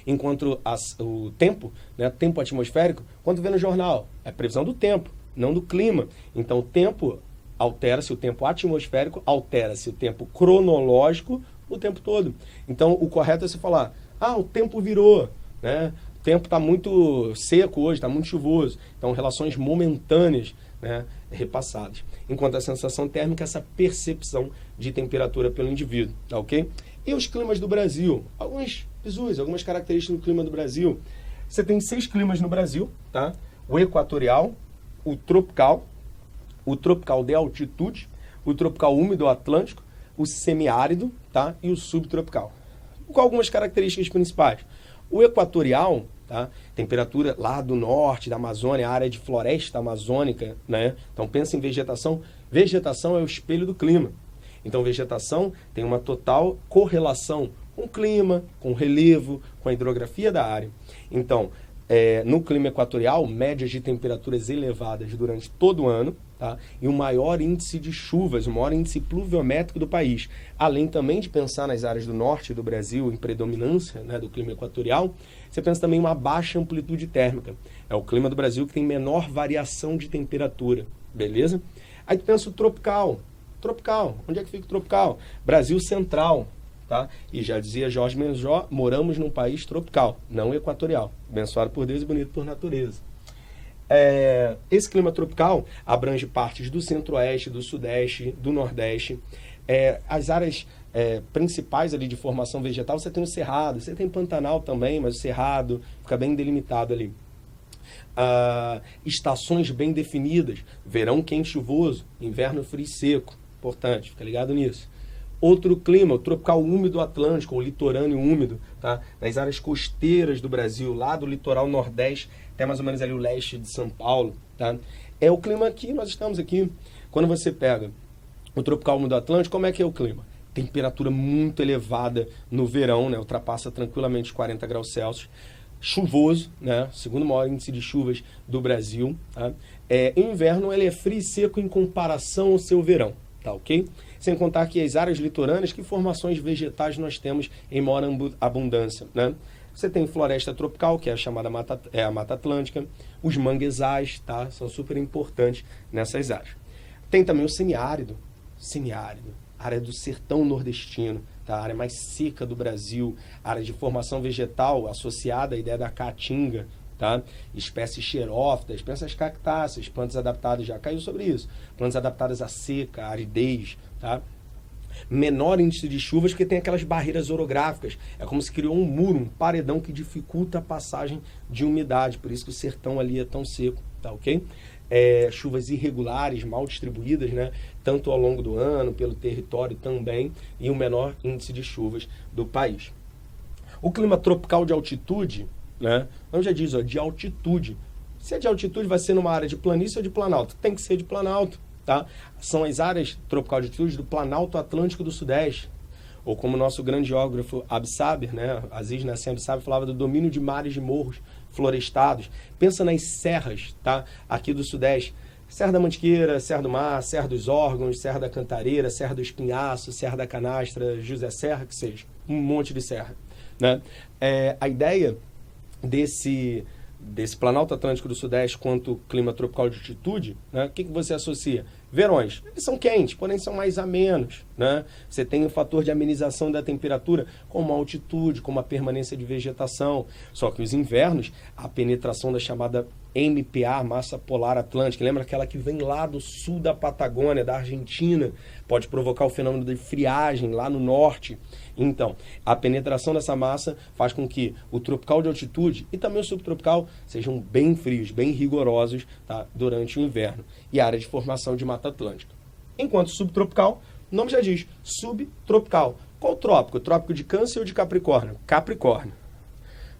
Enquanto o tempo, né, tempo atmosférico, quando vê no jornal, é previsão do tempo, não do clima. Então, o tempo altera-se, o tempo atmosférico altera-se, o tempo cronológico o tempo todo. Então, o correto é você falar, o tempo virou, né? O tempo está muito seco hoje, está muito chuvoso. Então, relações momentâneas, né, repassadas. Enquanto a sensação térmica, essa percepção de temperatura pelo indivíduo, tá ok? E os climas do Brasil? Algumas características do clima do Brasil. Você tem 6 climas no Brasil, tá? O equatorial, o tropical de altitude, o tropical úmido atlântico, o semiárido, tá? E o subtropical. Com algumas características principais. O equatorial, tá? Temperatura lá do norte, da Amazônia, área de floresta amazônica, né? Então pensa em vegetação. Vegetação é o espelho do clima. Então vegetação tem uma total correlação com o clima, com o relevo, com a hidrografia da área. Então, no clima equatorial, médias de temperaturas elevadas durante todo o ano, tá? E o maior índice de chuvas, o maior índice pluviométrico do país. Além também de pensar nas áreas do norte do Brasil, em predominância, né, do clima equatorial, você pensa também em uma baixa amplitude térmica. É o clima do Brasil que tem menor variação de temperatura, beleza? Aí tu pensa o tropical. Tropical, onde é que fica o tropical? Brasil central. Tá? E já dizia Jorge Menjó, moramos num país tropical, não equatorial. Abençoado por Deus e bonito por natureza. Esse clima tropical abrange partes do centro-oeste, do sudeste, do nordeste. As áreas principais ali de formação vegetal, você tem o cerrado, você tem Pantanal também, mas o cerrado fica bem delimitado ali. Estações bem definidas, verão quente e chuvoso, inverno frio e seco, importante, fica ligado nisso. Outro clima, o tropical úmido atlântico, ou litorâneo úmido, tá? Nas áreas costeiras do Brasil, lá do litoral nordeste, até mais ou menos ali o leste de São Paulo, tá? É o clima que nós estamos aqui. Quando você pega o tropical úmido atlântico, como é que é o clima? Temperatura muito elevada no verão, né? Ultrapassa tranquilamente 40 graus Celsius. Chuvoso, né? Segundo maior índice de chuvas do Brasil, tá? Inverno ele é frio e seco em comparação ao seu verão, tá ok? Sem contar que as áreas litorâneas, que formações vegetais nós temos em maior abundância, né? Você tem floresta tropical, que é a chamada a Mata Atlântica, os manguezais, tá? São super importantes nessas áreas. Tem também o semiárido, área do sertão nordestino, tá? A área mais seca do Brasil, área de formação vegetal associada à ideia da caatinga, tá? Espécies xerófitas, pensa as cactáceas, plantas adaptadas, já caiu sobre isso, plantas adaptadas à seca, à aridez, tá? Menor índice de chuvas porque tem aquelas barreiras orográficas, é como se criou um muro, um paredão que dificulta a passagem de umidade, por isso que o sertão ali é tão seco, tá ok? Chuvas irregulares, mal distribuídas, né? Tanto ao longo do ano, pelo território também, e o menor índice de chuvas do país. O clima tropical de altitude, né? Então já diz, ó, de altitude. Se é de altitude, vai ser numa área de planície ou de planalto? Tem que ser de planalto, tá? São as áreas tropical de altitude do Planalto Atlântico do Sudeste. Ou como o nosso grande geógrafo Absaber, né? Aziz Nassim Absaber falava do domínio de mares e morros florestados. Pensa nas serras, tá? Aqui do Sudeste. Serra da Mantiqueira, Serra do Mar, Serra dos Órgãos, Serra da Cantareira, Serra do Espinhaço, Serra da Canastra, José Serra, que seja. Um monte de serra, né? A ideia desse Planalto Atlântico do Sudeste quanto clima tropical de altitude, né? O que você associa? Verões, eles são quentes, porém são mais amenos, né? Você tem o fator de amenização da temperatura, como a altitude, como a permanência de vegetação. Só que os invernos, a penetração da chamada MPA, massa polar atlântica, lembra aquela que vem lá do sul da Patagônia, da Argentina, pode provocar o fenômeno de friagem lá no norte. Então, a penetração dessa massa faz com que o tropical de altitude e também o subtropical sejam bem frios, bem rigorosos, tá? Durante o inverno. E a área de formação de Mata Atlântica. Enquanto subtropical, o nome já diz, subtropical. Qual trópico? Trópico de Câncer ou de Capricórnio? Capricórnio.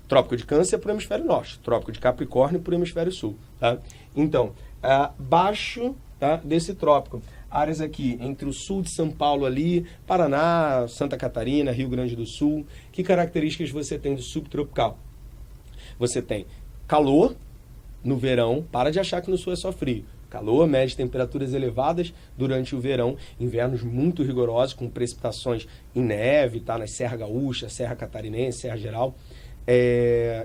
Trópico de Câncer é para o hemisfério norte, trópico de Capricórnio para o hemisfério sul. Tá? Então, abaixo, tá, desse trópico, áreas aqui entre o sul de São Paulo ali, Paraná, Santa Catarina, Rio Grande do Sul. Que características você tem do subtropical? Você tem calor no verão, para de achar que no sul é só frio. Calor, médias temperaturas elevadas durante o verão, invernos muito rigorosos, com precipitações em neve, tá? Na Serra Gaúcha, Serra Catarinense, Serra Geral.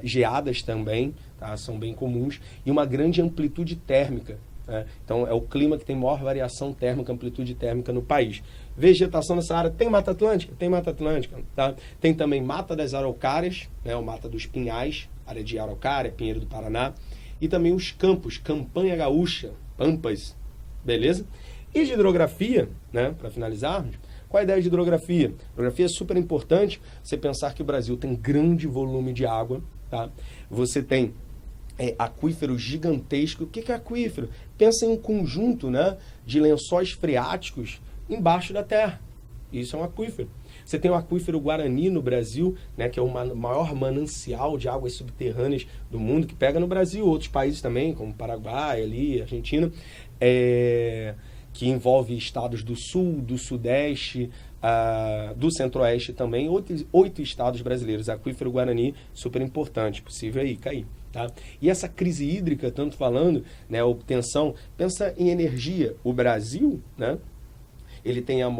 Geadas também, tá? São bem comuns, e uma grande amplitude térmica, né? Então é o clima que tem maior variação térmica, amplitude térmica no país. Vegetação nessa área, tem Mata Atlântica? Tem Mata Atlântica, tá? Tem também Mata das Araucárias, né? O Mata dos Pinhais, área de Araucária, Pinheiro do Paraná, e também os campos, Campanha Gaúcha, Pampas, beleza? E de hidrografia, né? Para finalizarmos, qual a ideia de hidrografia? Hidrografia é super importante você pensar que o Brasil tem grande volume de água, tá? Você tem aquífero gigantesco. O que é aquífero? Pensa em um conjunto, né, de lençóis freáticos embaixo da terra. Isso é um aquífero. Você tem o aquífero Guarani no Brasil, né, que é o maior manancial de águas subterrâneas do mundo, que pega no Brasil, outros países também, como Paraguai, ali, Argentina, que envolve estados do sul, do sudeste, do centro-oeste também, 8 estados brasileiros. Aquífero Guarani, super importante, possível aí cair. Tá? E essa crise hídrica, tanto falando, né, obtenção, pensa em energia. O Brasil, né, ele tem o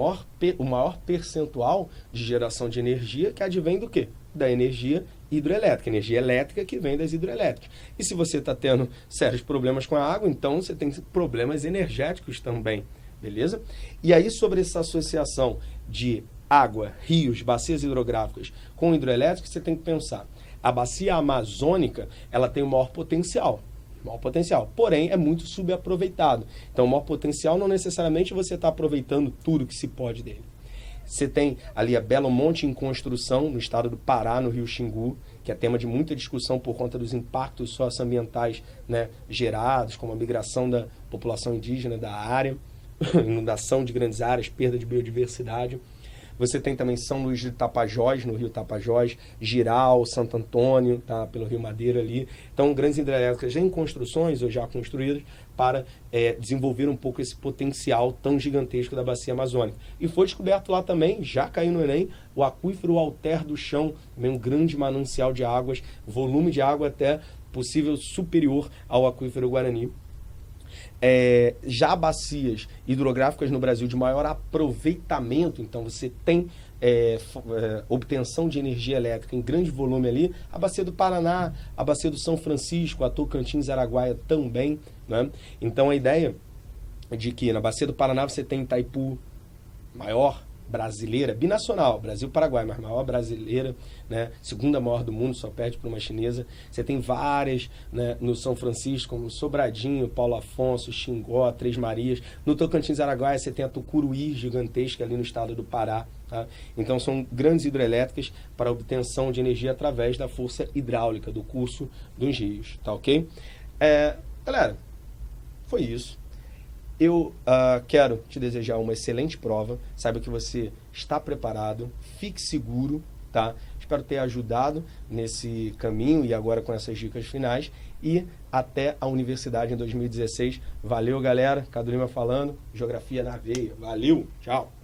maior percentual de geração de energia que advém do quê? Da energia hidroelétrica, energia elétrica que vem das hidroelétricas. E se você está tendo sérios problemas com a água, então você tem problemas energéticos também, beleza? E aí, sobre essa associação de água, rios, bacias hidrográficas com hidroelétricas, você tem que pensar. A bacia amazônica, ela tem o maior potencial, porém é muito subaproveitado. Então, o maior potencial não necessariamente você está aproveitando tudo que se pode dele. Você tem ali a Belo Monte em construção, no estado do Pará, no Rio Xingu, que é tema de muita discussão por conta dos impactos socioambientais, né, gerados, como a migração da população indígena da área, inundação de grandes áreas, perda de biodiversidade. Você tem também São Luís de Tapajós, no Rio Tapajós, Giral, Santo Antônio, tá, pelo Rio Madeira ali. Então, grandes hidrelétricas já em construções ou já construídas para desenvolver um pouco esse potencial tão gigantesco da bacia amazônica. E foi descoberto lá também, já caiu no Enem, o aquífero Alter do Chão, também um grande manancial de águas, volume de água até possível superior ao aquífero Guarani. Já bacias hidrográficas no Brasil de maior aproveitamento, então você tem obtenção de energia elétrica em grande volume ali, a bacia do Paraná, a bacia do São Francisco, a Tocantins, Araguaia também, né? Então a ideia é de que na bacia do Paraná você tem Itaipu, maior brasileira, binacional, Brasil-Paraguai, mas maior brasileira, né, segunda maior do mundo, só perde para uma chinesa. Você tem várias, né, no São Francisco, como Sobradinho, Paulo Afonso, Xingó, Três Marias. No Tocantins, Araguaia, você tem a Tucuruí, gigantesca, ali no estado do Pará. Tá? Então, são grandes hidrelétricas para obtenção de energia através da força hidráulica, do curso dos rios. Tá ok? Galera, foi isso. Eu quero te desejar uma excelente prova. Saiba que você está preparado, fique seguro, tá? Espero ter ajudado nesse caminho e agora com essas dicas finais. E até a universidade em 2016. Valeu, galera. Cadu Lima falando. Geografia na veia. Valeu. Tchau.